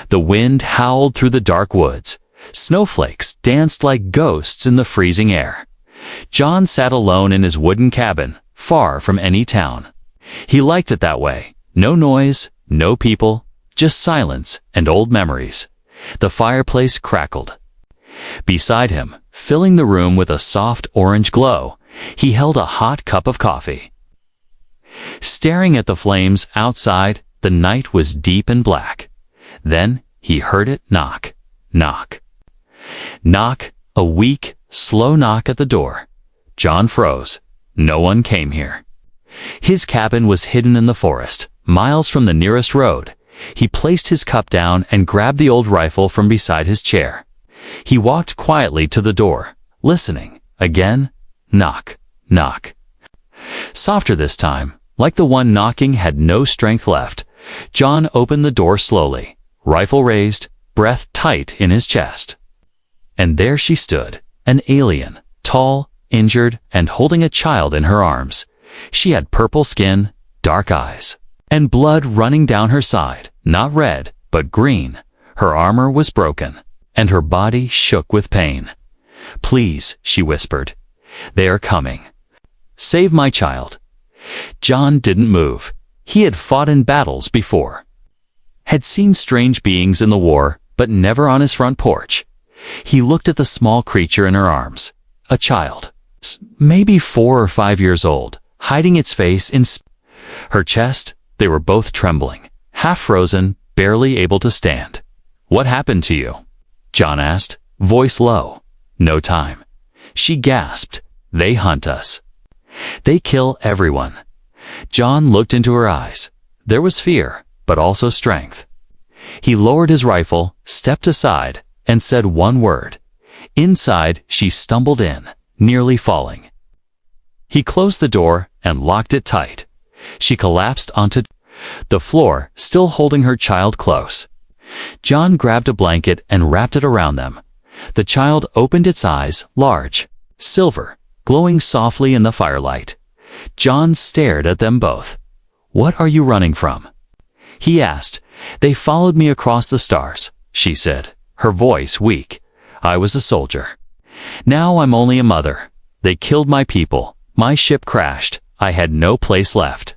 The wind howled through the dark woods. Snowflakes danced like ghosts in the freezing air. John sat alone in his wooden cabin, far from any town. He liked it that way. No noise, no people, just silence and old memories. The fireplace crackled. Beside him, filling the room with a soft orange glow, he held a hot cup of coffee. Staring at the flames outside, the night was deep and black. Then he heard it knock, knock. Knock, a weak, slow knock at the door. John froze. No one came here. His cabin was hidden in the forest, miles from the nearest road. He placed his cup down and grabbed the old rifle from beside his chair. He walked quietly to the door, listening. Again, knock, knock. Softer this time, like the one knocking had no strength left. John opened the door slowly, rifle raised, breath tight in his chest. And there she stood, an alien, tall, injured, and holding a child in her arms. She had purple skin, dark eyes, and blood running down her side, not red, but green. Her armor was broken, and her body shook with pain. "Please," she whispered. "They are coming. Save my child." John didn't move. He had fought in battles before. Had seen strange beings in the war, but never on his front porch. He looked at the small creature in her arms. A child. Maybe 4 or 5 years old, hiding its face in her chest. They were both trembling, half frozen, barely able to stand. "What happened to you?" John asked, voice low. "No time." She gasped. "They hunt us. They kill everyone." John looked into her eyes. There was fear, but also strength. He lowered his rifle, stepped aside, and said one word. Inside, she stumbled in, nearly falling. He closed the door and locked it tight. She collapsed onto the floor, still holding her child close. John grabbed a blanket and wrapped it around them. The child opened its eyes, large, silver, glowing softly in the firelight. John stared at them both. "What are you running from?" he asked. "They followed me across the stars," she said, her voice weak. "I was a soldier. Now I'm only a mother. They killed my people. My ship crashed. I had no place left."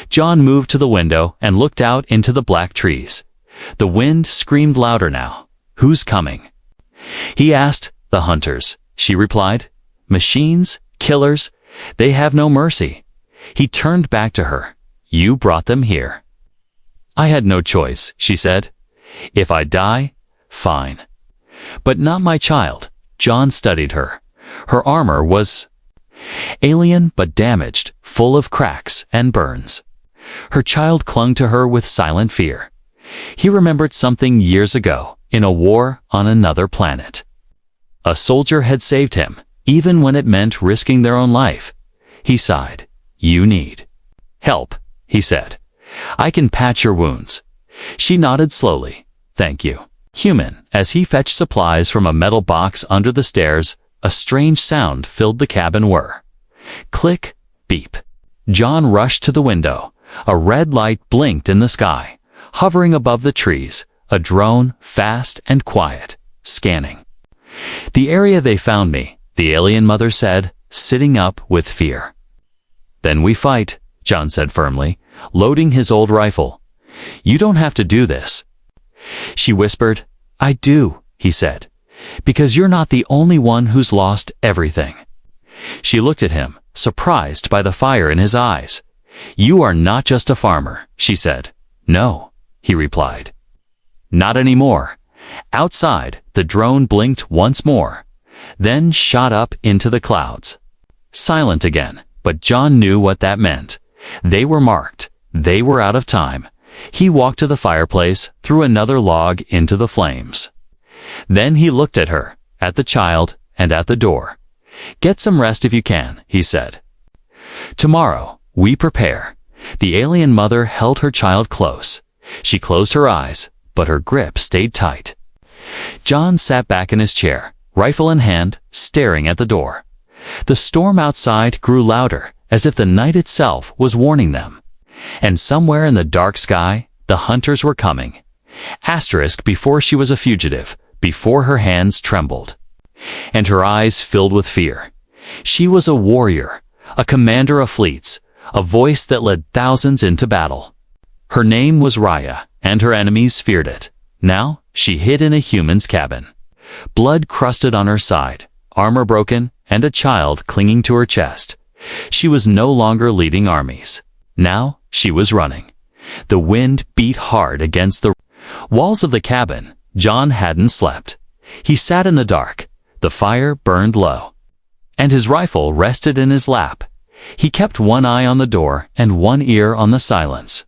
John moved to the window and looked out into the black trees. The wind screamed louder now. "Who's coming?" he asked. "The hunters," she replied. "Machines, killers, they have no mercy." He turned back to her. "You brought them here." "I had no choice," she said. "If I die, fine. But not my child." John studied her. Her armor was alien but damaged, full of cracks and burns. Her child clung to her with silent fear. He remembered something years ago, in a war on another planet. A soldier had saved him, even when it meant risking their own life. He sighed. "You need help," he said. "I can patch your wounds." She nodded slowly. "Thank you." Human. As he fetched supplies from a metal box under the stairs, a strange sound filled the cabin. Whir. Click. Beep. John rushed to the window. A red light blinked in the sky. Hovering above the trees, a drone, fast and quiet, scanning. "The area they found me," the alien mother said, sitting up with fear. "Then we fight," John said firmly, loading his old rifle. "You don't have to do this." She whispered. "I do," he said, "because you're not the only one who's lost everything." She looked at him, surprised by the fire in his eyes. "You are not just a farmer," she said. "No," he replied. "Not anymore." Outside, the drone blinked once more, then shot up into the clouds. Silent again, but John knew what that meant. They were marked. They were out of time. He walked to the fireplace, threw another log into the flames. Then he looked at her, at the child, and at the door. "Get some rest if you can," he said. "Tomorrow, we prepare." The alien mother held her child close. She closed her eyes, but her grip stayed tight. John sat back in his chair, rifle in hand, staring at the door. The storm outside grew louder, as if the night itself was warning them. And somewhere in the dark sky, the hunters were coming. Asterisk before she was a fugitive, before her hands trembled. And her eyes filled with fear. She was a warrior, a commander of fleets, a voice that led thousands into battle. Her name was Raya, and her enemies feared it. Now, she hid in a human's cabin. Blood crusted on her side, armor broken, and a child clinging to her chest. She was no longer leading armies. Now, she was running. The wind beat hard against the walls of the cabin. John hadn't slept. He sat in the dark. The fire burned low, and his rifle rested in his lap. He kept one eye on the door and one ear on the silence.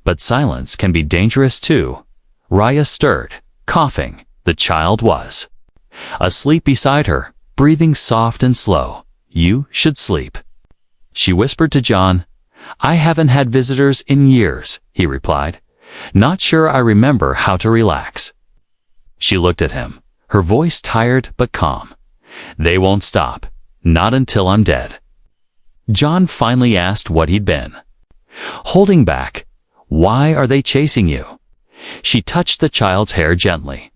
But silence can be dangerous too. Raya stirred, coughing. The child was asleep beside her, breathing soft and slow. "You should sleep," she whispered to John. "I haven't had visitors in years," he replied. "Not sure I remember how to relax." She looked at him, her voice tired but calm. "They won't stop. Not until I'm dead." John finally asked what he'd been holding back. "Why are they chasing you?" She touched the child's hair gently.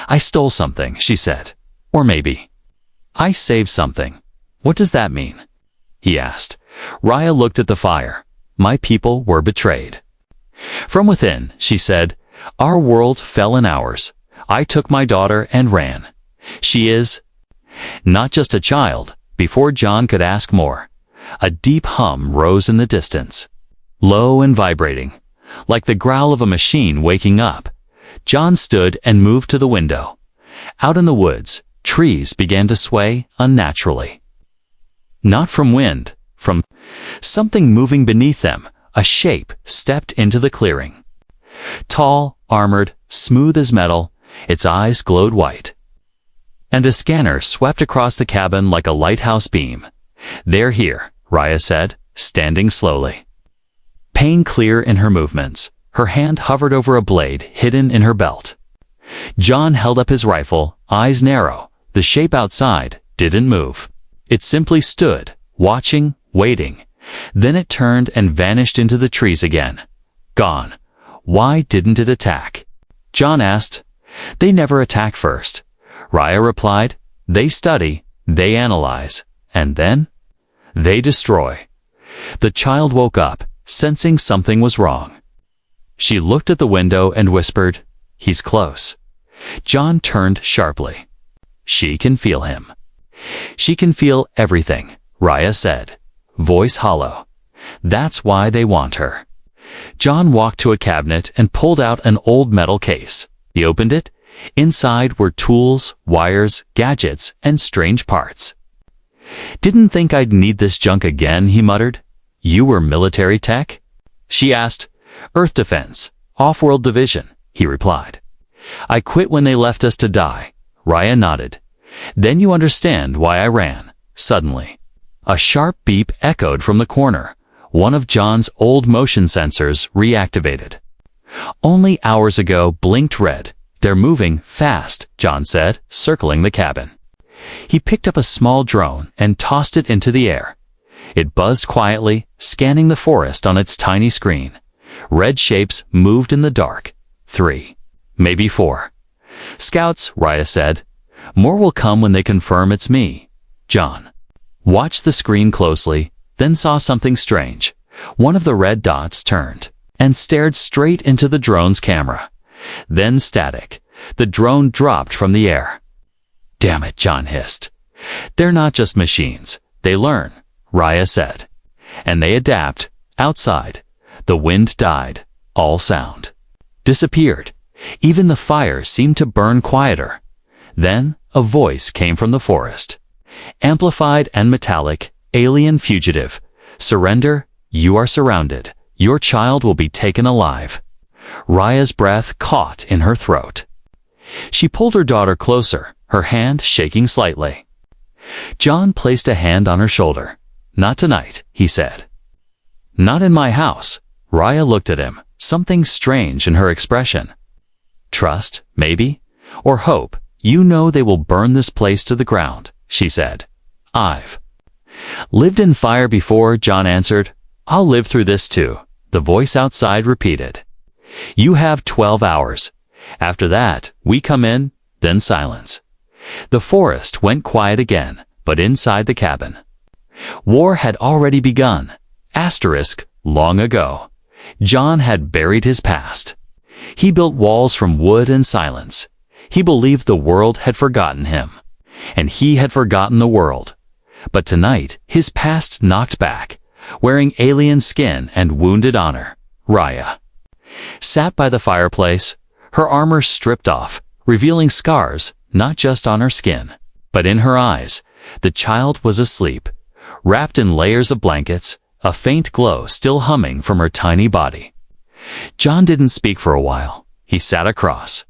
"I stole something," she said. "Or maybe I saved something." "What does that mean?" he asked. Raya looked at the fire. "My people were betrayed from within," she said. "Our world fell in ours. I took my daughter and ran. She is not just a child." Before John could ask more, a deep hum rose in the distance, low and vibrating, like the growl of a machine waking up. John stood and moved to the window. Out in the woods, trees began to sway unnaturally. Not from wind, from something moving beneath them. A shape stepped into the clearing. Tall, armored, smooth as metal, its eyes glowed white. And a scanner swept across the cabin like a lighthouse beam. "They're here," Raya said, standing slowly. Pain clear in her movements. Her hand hovered over a blade hidden in her belt. John held up his rifle, eyes narrow. The shape outside didn't move. It simply stood, watching, waiting. Then it turned and vanished into the trees again. Gone. Why didn't it attack? John asked. "They never attack first," Raya replied. "They study, they analyze, and then they destroy." The child woke up, sensing something was wrong. She looked at the window and whispered, "He's close." John turned sharply. "She can feel him." "She can feel everything," Raya said, voice hollow. "That's why they want her." John walked to a cabinet and pulled out an old metal case. He opened it. Inside were tools, wires, gadgets, and strange parts. "Didn't think I'd need this junk again," he muttered. "You were military tech?" She asked. "Earth defense, off-world division," he replied. "I quit when they left us to die." Raya nodded. "Then you understand why I ran." Suddenly, a sharp beep echoed from the corner. One of John's old motion sensors reactivated. "Only hours ago blinked red. They're moving fast," John said, circling the cabin. He picked up a small drone and tossed it into the air. It buzzed quietly, scanning the forest on its tiny screen. Red shapes moved in the dark. 3, maybe 4. "Scouts," Raya said. "More will come when they confirm it's me." John watched the screen closely, then saw something strange. One of the red dots turned and stared straight into the drone's camera. Then static. The drone dropped from the air. "Damn it," John hissed. "They're not just machines. They learn," Raya said. "And they adapt." Outside, the wind died. All sound disappeared. Even the fire seemed to burn quieter. Then a voice came from the forest. Amplified and metallic, alien fugitive. "Surrender. You are surrounded. Your child will be taken alive." Raya's breath caught in her throat. She pulled her daughter closer, her hand shaking slightly. John placed a hand on her shoulder. "Not tonight," he said. "Not in my house." Raya looked at him, something strange in her expression. "Trust, maybe? Or hope. You know they will burn this place to the ground," she said. "I've lived in fire before," John answered. "I'll live through this too," the voice outside repeated. You have 12 hours. After that, we come in, then silence. The forest went quiet again, but inside the cabin. War had already begun. Asterisk, long ago. John had buried his past. He built walls from wood and silence. He believed the world had forgotten him. And he had forgotten the world. But tonight, his past knocked back, wearing alien skin and wounded honor. Raya sat by the fireplace, her armor stripped off, revealing scars not just on her skin, but in her eyes. The child was asleep, wrapped in layers of blankets, a faint glow still humming from her tiny body. John didn't speak for a while. He sat across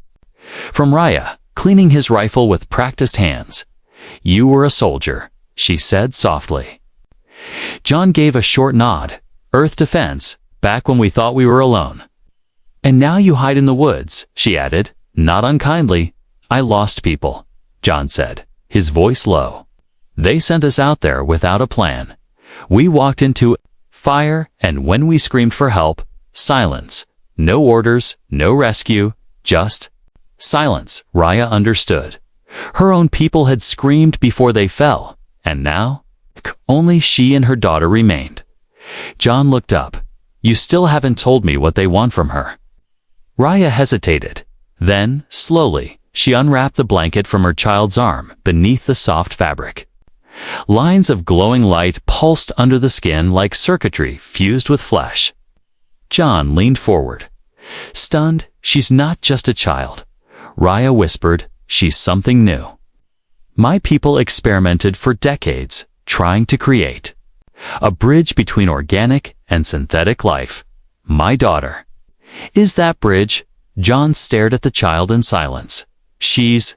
from Raya, cleaning his rifle with practiced hands. "You were a soldier," she said softly. John gave a short nod. "Earth defense, back when we thought we were alone." "And now you hide in the woods," she added, not unkindly. "I lost people," John said, his voice low. "They sent us out there without a plan. We walked into fire, and when we screamed for help, silence. No orders, no rescue, just silence." Raya understood. Her own people had screamed before they fell, and now only she and her daughter remained. John looked up. "You still haven't told me what they want from her." Raya hesitated. Then, slowly, she unwrapped the blanket from her child's arm beneath the soft fabric. Lines of glowing light pulsed under the skin like circuitry fused with flesh. John leaned forward. Stunned, "She's not just a child." Raya whispered, "She's something new." "My people experimented for decades, trying to create a bridge between organic and synthetic life. My daughter is that bridge." John stared at the child in silence. "She's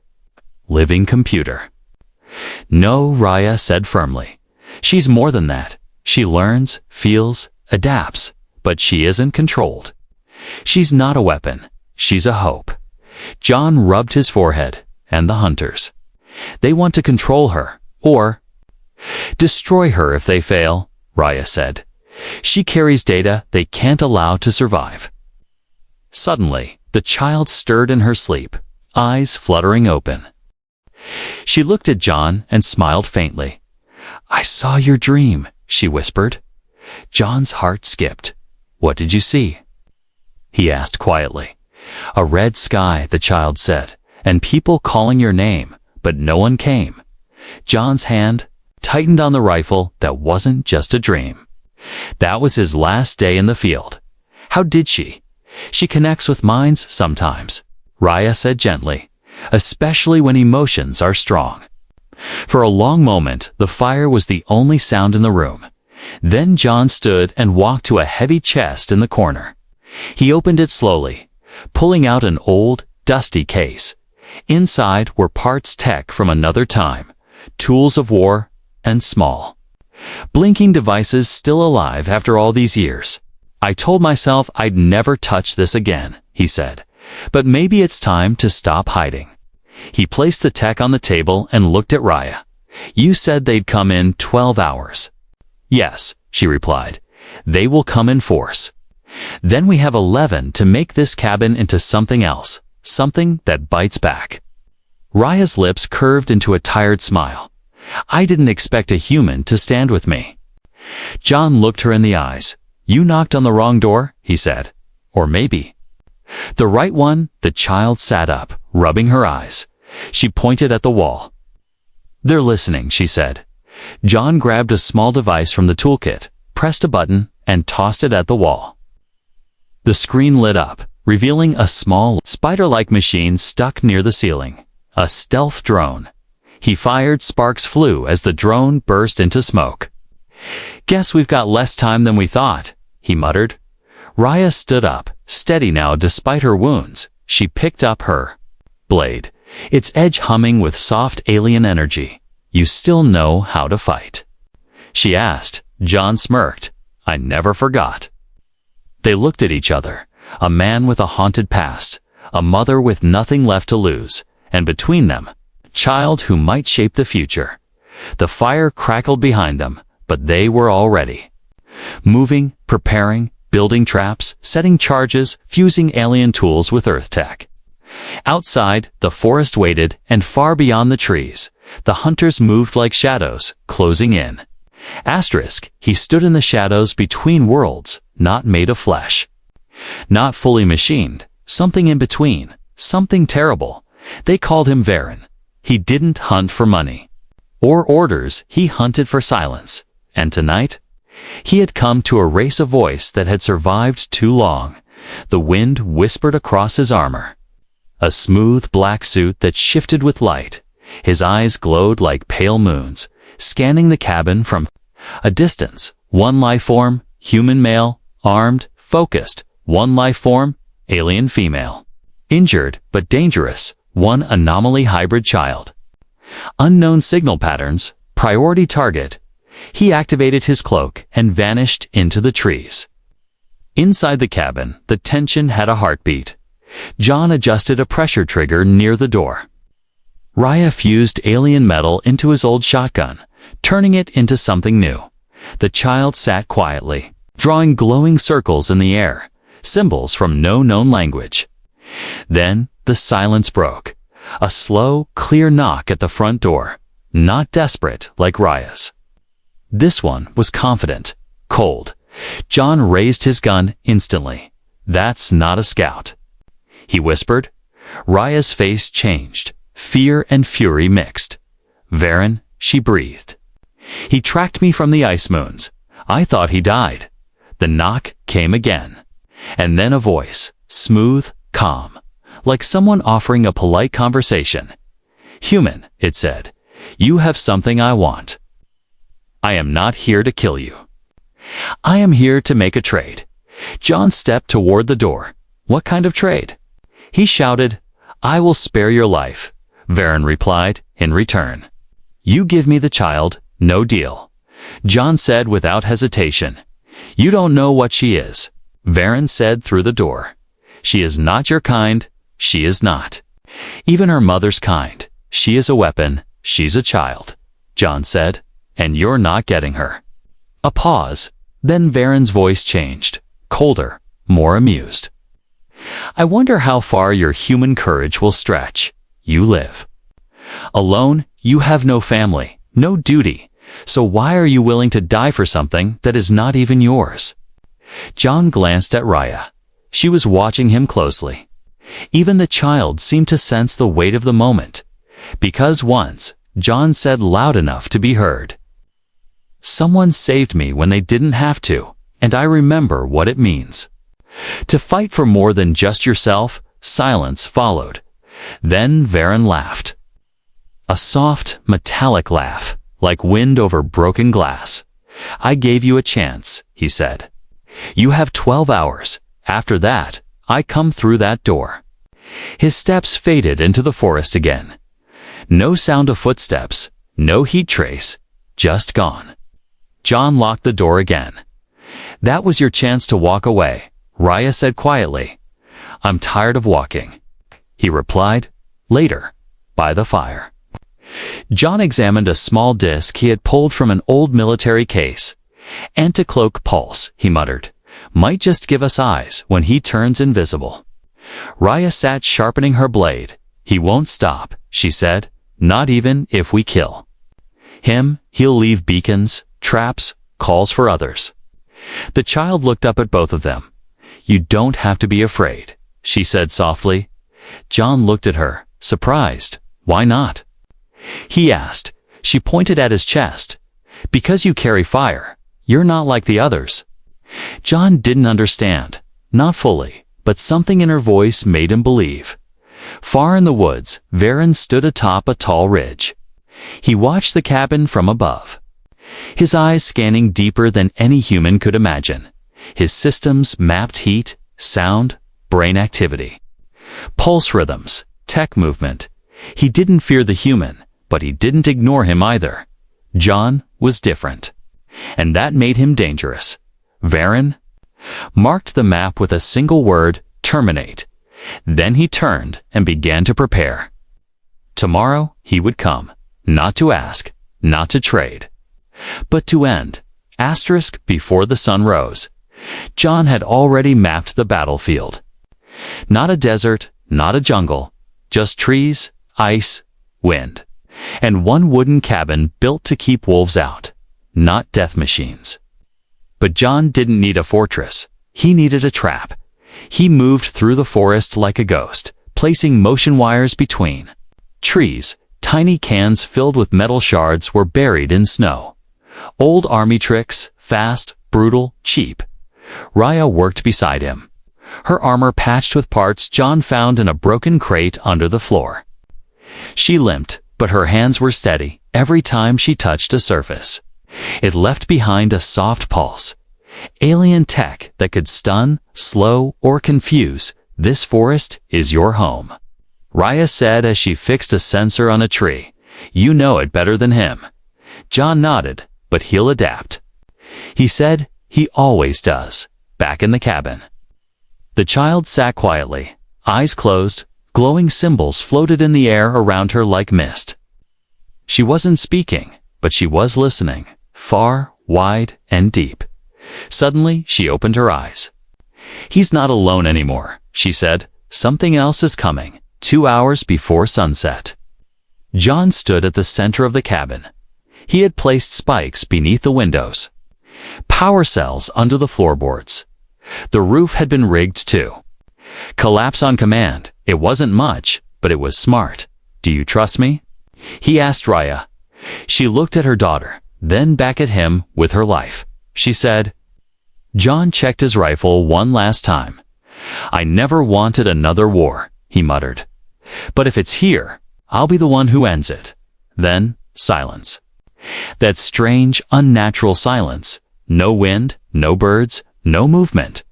living computer." "No," Raya said firmly. "She's more than that. She learns, feels, adapts, but she isn't controlled. She's not a weapon. She's a hope." John rubbed his forehead. "And the hunters. They want to control her, or destroy her if they fail," Raya said. "She carries data they can't allow to survive." Suddenly, the child stirred in her sleep, eyes fluttering open. She looked at John and smiled faintly. "I saw your dream," she whispered. John's heart skipped. "What did you see?" he asked quietly. "A red sky," the child said, "and people calling your name, but no one came." John's hand tightened on the rifle. That wasn't just a dream. That was his last day in the field. "How did she?" "She connects with minds sometimes," Raya said gently, "especially when emotions are strong." For a long moment, the fire was the only sound in the room. Then John stood and walked to a heavy chest in the corner. He opened it slowly, pulling out an old, dusty case. Inside were parts tech from another time, tools of war, and small, blinking devices still alive after all these years. "I told myself I'd never touch this again," he said, "but maybe it's time to stop hiding." He placed the tech on the table and looked at Raya. "You said they'd come in 12 hours. "Yes," she replied. "They will come in force. Then we have 11 to make this cabin into something else, something that bites back." Raya's lips curved into a tired smile. "I didn't expect a human to stand with me." John looked her in the eyes. "You knocked on the wrong door," he said. "Or maybe the right one." The child sat up, rubbing her eyes. She pointed at the wall. "They're listening," she said. John grabbed a small device from the toolkit, pressed a button, and tossed it at the wall. The screen lit up, revealing a small, spider-like machine stuck near the ceiling. A stealth drone. He fired. Sparks flew as the drone burst into smoke. "Guess we've got less time than we thought," he muttered. Raya stood up, steady now despite her wounds. She picked up her blade, its edge humming with soft alien energy. "You still know how to fight?" she asked. John smirked. "I never forgot." They looked at each other, a man with a haunted past, a mother with nothing left to lose, and between them, a child who might shape the future. The fire crackled behind them, but they were already moving, preparing, building traps, setting charges, fusing alien tools with Earth tech. Outside, the forest waited, and far beyond the trees, the hunters moved like shadows, closing in. He stood in the shadows between worlds, not made of flesh. Not fully machined, something in between, something terrible. They called him Varen. He didn't hunt for money or orders, he hunted for silence. And tonight, he had come to erase a voice that had survived too long. The wind whispered across his armor. A smooth black suit that shifted with light. His eyes glowed like pale moons, scanning the cabin from a distance. One life form, human male, armed, focused. One life form, alien female. Injured, but dangerous. One anomaly hybrid child. Unknown signal patterns, priority target. He activated his cloak and vanished into the trees. Inside the cabin, the tension had a heartbeat. John adjusted a pressure trigger near the door. Raya fused alien metal into his old shotgun, turning it into something new. The child sat quietly, drawing glowing circles in the air, symbols from no known language. Then the silence broke. A slow, clear knock at the front door, not desperate like Raya's. This one was confident, cold. John raised his gun instantly. That's not a scout. He whispered. Raya's face changed, fear and fury mixed. Varen, she breathed. He tracked me from the ice moons. I thought he died. The knock came again. And then a voice, smooth, calm, like someone offering a polite conversation. Human, it said, you have something I want. I am not here to kill you. I am here to make a trade. John stepped toward the door. What kind of trade? He shouted. I will spare your life. Varen replied, in return. You give me the child, no deal. John said without hesitation. You don't know what she is. Varen said through the door. She is not your kind. She is not. Even her mother's kind. She is a weapon. She's a child. John said. And you're not getting her. A pause. Then Varen's voice changed. Colder. More amused. I wonder how far your human courage will stretch. You live. Alone, you have no family, no duty. So why are you willing to die for something that is not even yours? John glanced at Raya. She was watching him closely. Even the child seemed to sense the weight of the moment. Because once, John said loud enough to be heard. Someone saved me when they didn't have to, and I remember what it means. To fight for more than just yourself. Silence followed. Then Varen laughed. A soft, metallic laugh, like wind over broken glass. I gave you a chance, he said. You have 12 hours. After that, I come through that door. His steps faded into the forest again. No sound of footsteps, no heat trace, just gone. John locked the door again. That was your chance to walk away, Raya said quietly. I'm tired of walking. He replied, later, by the fire. John examined a small disc he had pulled from an old military case. Anti-cloak pulse, he muttered. Might just give us eyes when he turns invisible. Raya sat sharpening her blade. He won't stop, she said, not even if we kill him. He'll leave beacons, traps, calls for others. The child looked up at both of them. You don't have to be afraid, she said softly. John looked at her, surprised. Why not? He asked. She pointed at his chest. Because you carry fire. You're not like the others. John didn't understand. Not fully, but something in her voice made him believe. Far in the woods, Varen stood atop a tall ridge. He watched the cabin from above, his eyes scanning deeper than any human could imagine. His systems mapped heat, sound, brain activity, pulse rhythms, tech movement. He didn't fear the human, but he didn't ignore him either. John was different, and that made him dangerous. Varen marked the map with a single word, terminate. Then he turned and began to prepare. Tomorrow he would come, not to ask, not to trade, but to end. Before the sun rose. John had already mapped the battlefield. Not a desert, not a jungle, just trees, ice, wind, and one wooden cabin built to keep wolves out, not death machines. But John didn't need a fortress. He needed a trap. He moved through the forest like a ghost, placing motion wires between. Trees, tiny cans filled with metal shards were buried in snow. Old army tricks, fast, brutal, cheap. Raya worked beside him, her armor patched with parts John found in a broken crate under the floor. She limped, but her hands were steady every time she touched a surface. It left behind a soft pulse. Alien tech that could stun, slow, or confuse. This forest is your home, Raya said as she fixed a sensor on a tree. You know it better than him. John nodded, but he'll adapt. He said he always does, back in the cabin. The child sat quietly, eyes closed. Glowing symbols floated in the air around her like mist. She wasn't speaking, but she was listening, far, wide, and deep. Suddenly, she opened her eyes. He's not alone anymore, she said. Something else is coming, 2 hours before sunset. John stood at the center of the cabin. He had placed spikes beneath the windows, power cells under the floorboards. The roof had been rigged too. Collapse on command. It wasn't much, but it was smart. Do you trust me? He asked Raya. She looked at her daughter, then back at him with her life. She said. John checked his rifle one last time. I never wanted another war, he muttered. But if it's here, I'll be the one who ends it. Then, silence. That strange, unnatural silence. No wind, no birds, no movement.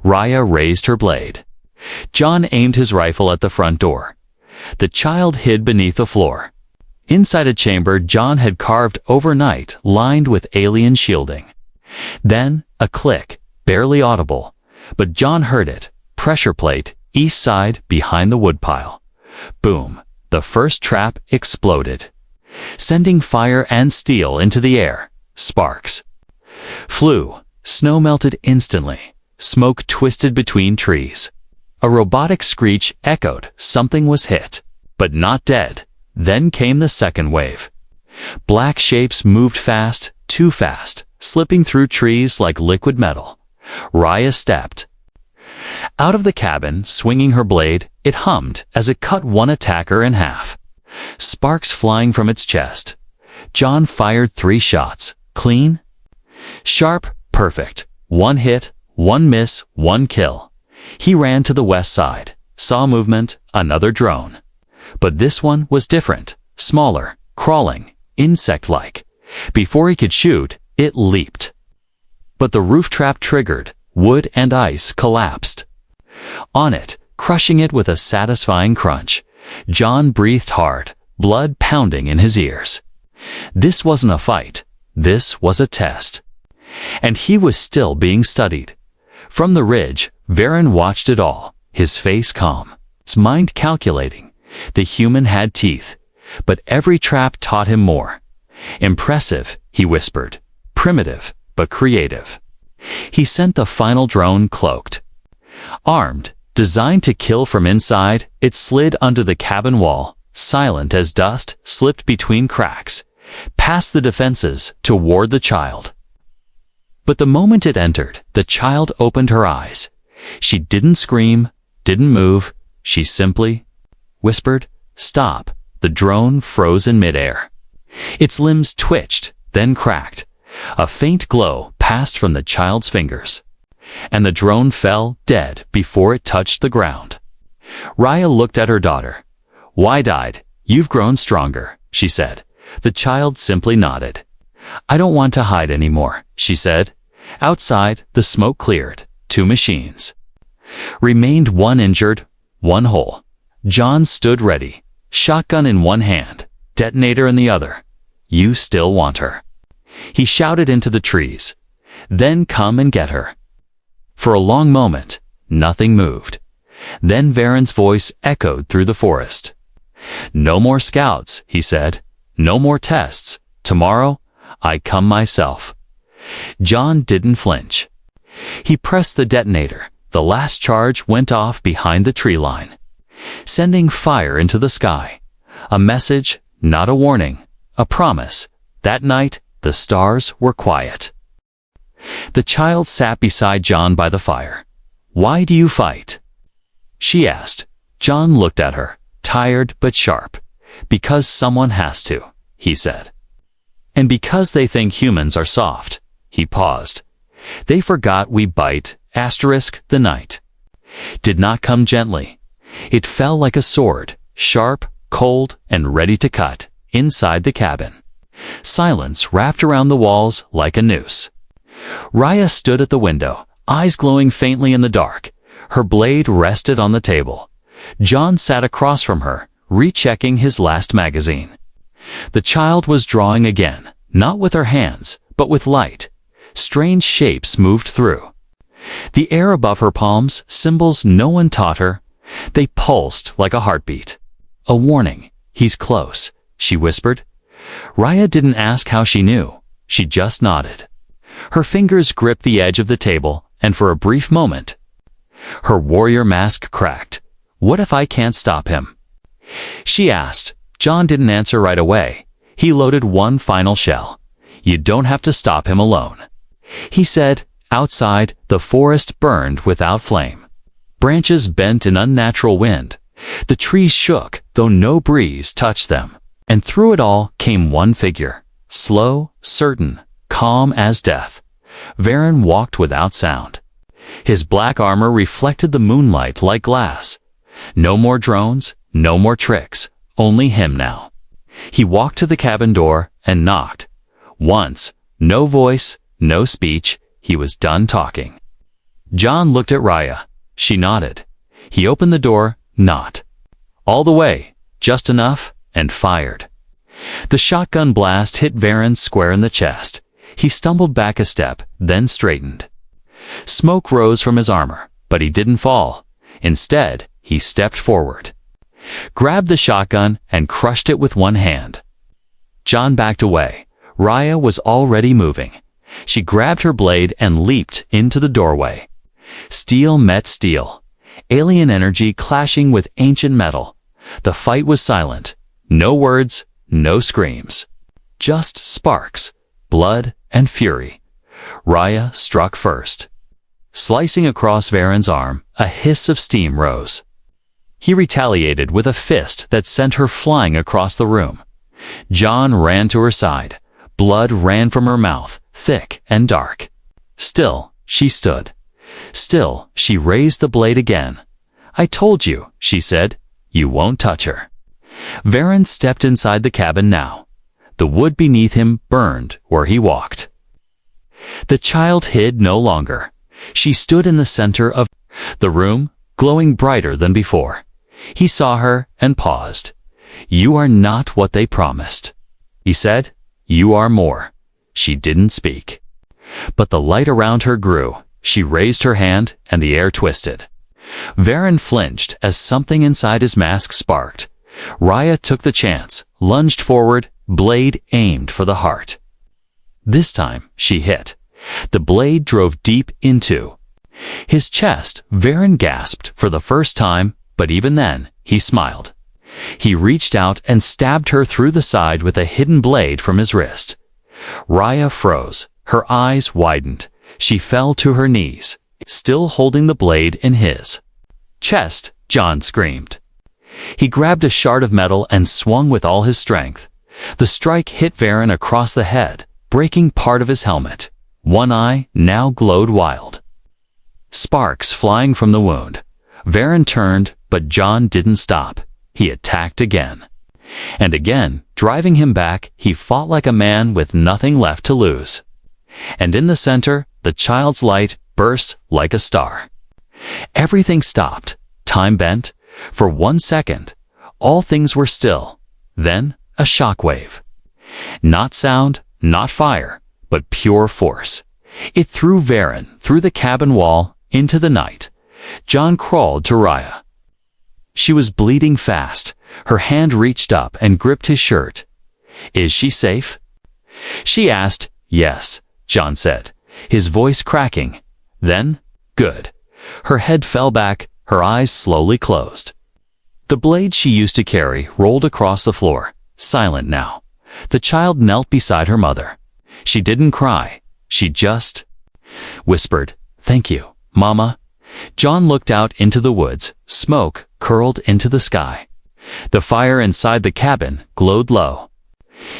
Raya raised her blade. John aimed his rifle at the front door. The child hid beneath the floor. Inside a chamber John had carved overnight, lined with alien shielding. Then, a click, barely audible, but John heard it. Pressure plate, east side, behind the woodpile. Boom, the first trap exploded, sending fire and steel into the air. Sparks flew, snow melted instantly, smoke twisted between trees. A robotic screech echoed. Something was hit, but not dead. Then came the second wave. Black shapes moved fast, too fast, slipping through trees like liquid metal. Raya stepped out of the cabin, swinging her blade. It hummed as it cut one attacker in half, sparks flying from its chest. John fired 3 shots, clean, sharp, perfect. 1 hit, 1 miss, 1 kill. He ran to the west side, saw movement, another drone. But this one was different, smaller, crawling, insect-like. Before he could shoot, it leaped. But the roof trap triggered, wood and ice collapsed. On it, crushing it with a satisfying crunch, John breathed hard, blood pounding in his ears. This wasn't a fight, this was a test. And he was still being studied. From the ridge, Varen watched it all, his face calm, his mind calculating. The human had teeth, but every trap taught him more. Impressive, he whispered. Primitive, but creative. He sent the final drone cloaked. Armed, designed to kill from inside, it slid under the cabin wall, silent as dust slipped between cracks, past the defenses toward the child. But the moment it entered, the child opened her eyes. She didn't scream, didn't move. She simply whispered, "Stop." The drone froze in midair. Its limbs twitched, then cracked. A faint glow passed from the child's fingers, and the drone fell dead before it touched the ground. Raya looked at her daughter. "Wide-eyed, you've grown stronger," she said. The child simply nodded. "I don't want to hide anymore," she said. Outside, the smoke cleared. 2 machines remained, 1 injured, 1 whole. John stood ready, shotgun in one hand, detonator in the other. "You still want her," he shouted into the trees. "Then come and get her." For a long moment, nothing moved. Then Varen's voice echoed through the forest. "No more scouts," he said. "No more tests. Tomorrow, I come myself." John didn't flinch. He pressed the detonator. The last charge went off behind the tree line, sending fire into the sky. A message, not a warning, a promise. That night, the stars were quiet. The child sat beside John by the fire. "Why do you fight?" she asked. John looked at her, tired but sharp. "Because someone has to," he said. "And because they think humans are soft." He paused. "They forgot we bite, the night did not come gently. It fell like a sword, sharp, cold, and ready to cut, inside the cabin. Silence wrapped around the walls like a noose. Raya stood at the window, eyes glowing faintly in the dark. Her blade rested on the table. John sat across from her, rechecking his last magazine. The child was drawing again, not with her hands, but with light. Strange shapes moved through the air above her palms, symbols no one taught her. They pulsed like a heartbeat. "A warning, he's close," she whispered. Raya didn't ask how she knew. She just nodded. Her fingers gripped the edge of the table, and for a brief moment, her warrior mask cracked. "What if I can't stop him?" she asked. John didn't answer right away. He loaded one final shell. "You don't have to stop him alone," he said. Outside, the forest burned without flame. Branches bent in unnatural wind. The trees shook, though no breeze touched them. And through it all came one figure, slow, certain, calm as death. Varen walked without sound. His black armor reflected the moonlight like glass. No more drones, no more tricks, only him now. He walked to the cabin door and knocked. Once, no voice, no speech. He was done talking. John looked at Raya. She nodded. He opened the door, not all the way, just enough, and fired. The shotgun blast hit Varen square in the chest. He stumbled back a step, then straightened. Smoke rose from his armor, but he didn't fall. Instead, he stepped forward, grabbed the shotgun, and crushed it with one hand. John backed away. Raya was already moving. She grabbed her blade and leaped into the doorway. Steel met steel, alien energy clashing with ancient metal. The fight was silent. No words, no screams. Just sparks, blood, and fury. Raya struck first. Slicing across Varen's arm, a hiss of steam rose. He retaliated with a fist that sent her flying across the room. John ran to her side. Blood ran from her mouth, thick and dark. Still, she stood. Still, she raised the blade again. "I told you," she said. "You won't touch her." Varen stepped inside the cabin now. The wood beneath him burned where he walked. The child hid no longer. She stood in the center of the room, glowing brighter than before. He saw her and paused. "You are not what they promised," he said. "You are more." She didn't speak. But the light around her grew. She raised her hand, and the air twisted. Varen flinched as something inside his mask sparked. Raya took the chance, lunged forward, blade aimed for the heart. This time, she hit. The blade drove deep into his chest. Varen gasped for the first time, but even then, he smiled. He reached out and stabbed her through the side with a hidden blade from his wrist. Raya froze. Her eyes widened. She fell to her knees, still holding the blade in his chest. John screamed. He grabbed a shard of metal and swung with all his strength. The strike hit Varen across the head, breaking part of his helmet. One eye now glowed wild. Sparks flying from the wound. Varen turned, but John didn't stop. He attacked again. And again, driving him back, he fought like a man with nothing left to lose. And in the center, the child's light burst like a star. Everything stopped. Time bent. For 1 second, all things were still. Then, a shockwave. Not sound, not fire, but pure force. It threw Varen through the cabin wall into the night. John crawled to Raya. She was bleeding fast. Her hand reached up and gripped his shirt. "Is she safe?" she asked. "Yes," John said, his voice cracking. Then, good. Her head fell back, her eyes slowly closed. The blade she used to carry rolled across the floor, silent now. The child knelt beside her mother. She didn't cry. She just whispered, "Thank you, Mama." John looked out into the woods. Smoke curled into the sky. The fire inside the cabin glowed low.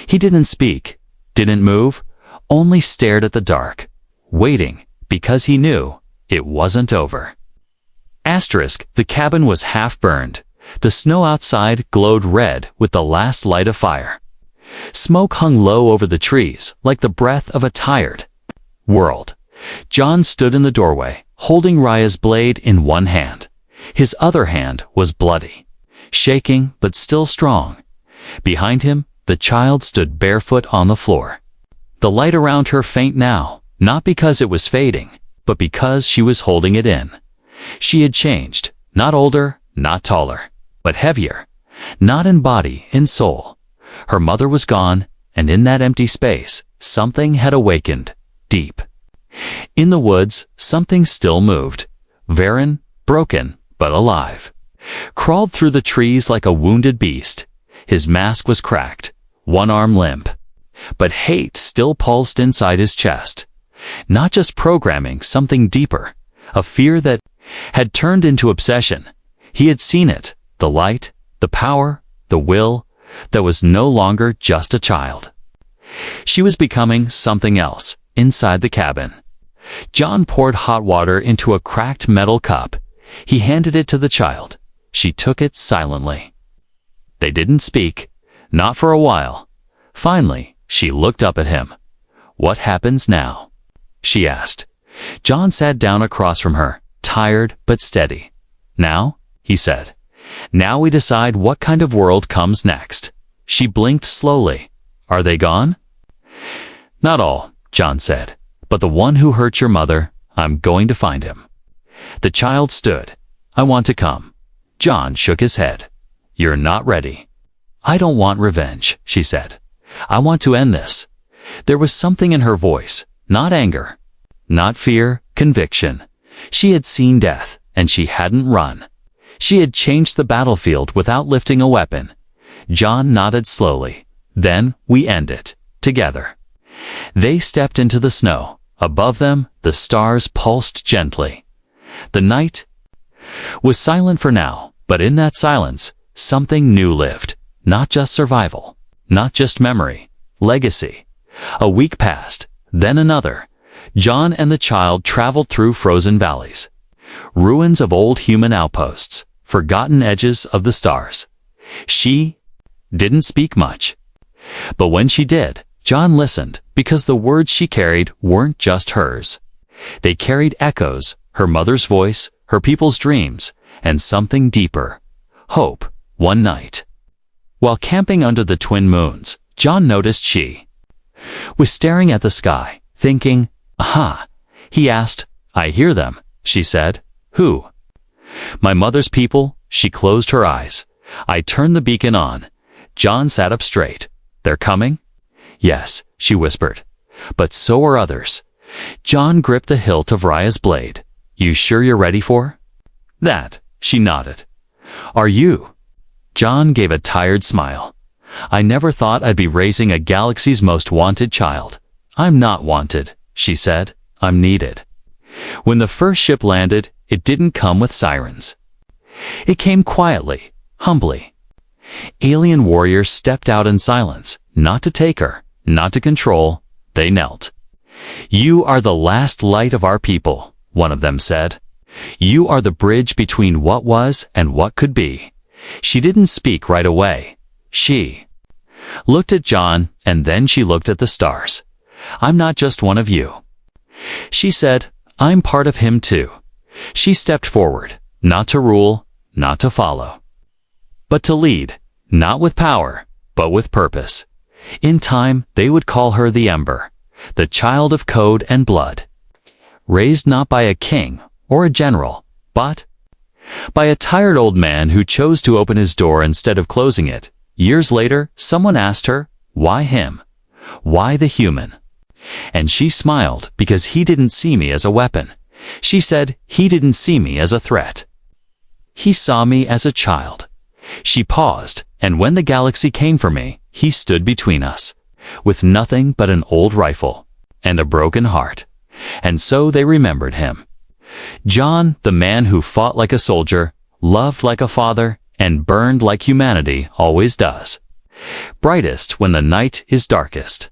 He didn't speak, didn't move, only stared at the dark, waiting, because he knew it wasn't over. The cabin was half burned. The snow outside glowed red with the last light of fire. Smoke hung low over the trees like the breath of a tired world. John stood in the doorway, holding Raya's blade in one hand. His other hand was bloody, shaking but still strong. Behind him, the child stood barefoot on the floor. The light around her faint now, not because it was fading, but because she was holding it in. She had changed, not older, not taller, but heavier, not in body, in soul. Her mother was gone, and in that empty space, something had awakened, deep. In the woods, something still moved. Varen, broken, but alive. Crawled through the trees like a wounded beast. His mask was cracked, one arm limp. But hate still pulsed inside his chest. Not just programming, something deeper. A fear that had turned into obsession. He had seen it, the light, the power, the will, that was no longer just a child. She was becoming something else, inside the cabin. John poured hot water into a cracked metal cup. He handed it to the child. She took it silently. They didn't speak, not for a while. Finally, she looked up at him. "What happens now?" she asked. John sat down across from her, tired but steady. "Now," he said, "now we decide what kind of world comes next." She blinked slowly. "Are they gone?" "Not all," John said, "but the one who hurt your mother, I'm going to find him." The child stood. "I want to come." John shook his head. "You're not ready." "I don't want revenge," she said. "I want to end this." There was something in her voice, not anger, not fear, conviction. She had seen death, and she hadn't run. She had changed the battlefield without lifting a weapon. John nodded slowly. "Then we end it, together." They stepped into the snow. Above them, the stars pulsed gently. The night was silent for now, but in that silence, something new lived. Not just survival, not just memory, legacy. A week passed, then another. John and the child traveled through frozen valleys. Ruins of old human outposts, forgotten edges of the stars. She didn't speak much. But when she did, John listened, because the words she carried weren't just hers. They carried echoes, her mother's voice, her people's dreams, and something deeper. Hope. One night, while camping under the twin moons, John noticed she was staring at the sky, thinking, "Aha." He asked, "I hear them," she said. "Who?" "My mother's people." She closed her eyes. I turned the beacon on. John sat up straight. "They're coming?" "Yes," she whispered. "But so are others." John gripped the hilt of Raya's blade. "You sure you're ready for that?" She nodded. "Are you?" John gave a tired smile. "I never thought I'd be raising a Galaxy's most wanted child." "I'm not wanted," she said. "I'm needed." When the first ship landed, it didn't come with sirens. It came quietly, humbly. Alien warriors stepped out in silence, not to take her, not to control. They knelt. "You are the last light of our people," one of them said. "You are the bridge between what was and what could be." She didn't speak right away. She looked at John, and then she looked at the stars. "I'm not just one of you," she said. "I'm part of him too." She stepped forward, not to rule, not to follow, but to lead, not with power, but with purpose. In time, they would call her the Ember, the child of code and blood, raised not by a king or a general, but by a tired old man who chose to open his door instead of closing it. Years later, someone asked her, "Why him? Why the human?" And she smiled, "Because he didn't see me as a weapon. She said he didn't see me as a threat. He saw me as a child. She paused, and when the galaxy came for me, he stood between us, with nothing but an old rifle and a broken heart. And so they remembered him. John, the man who fought like a soldier, loved like a father, and burned like humanity always does. Brightest when the night is darkest.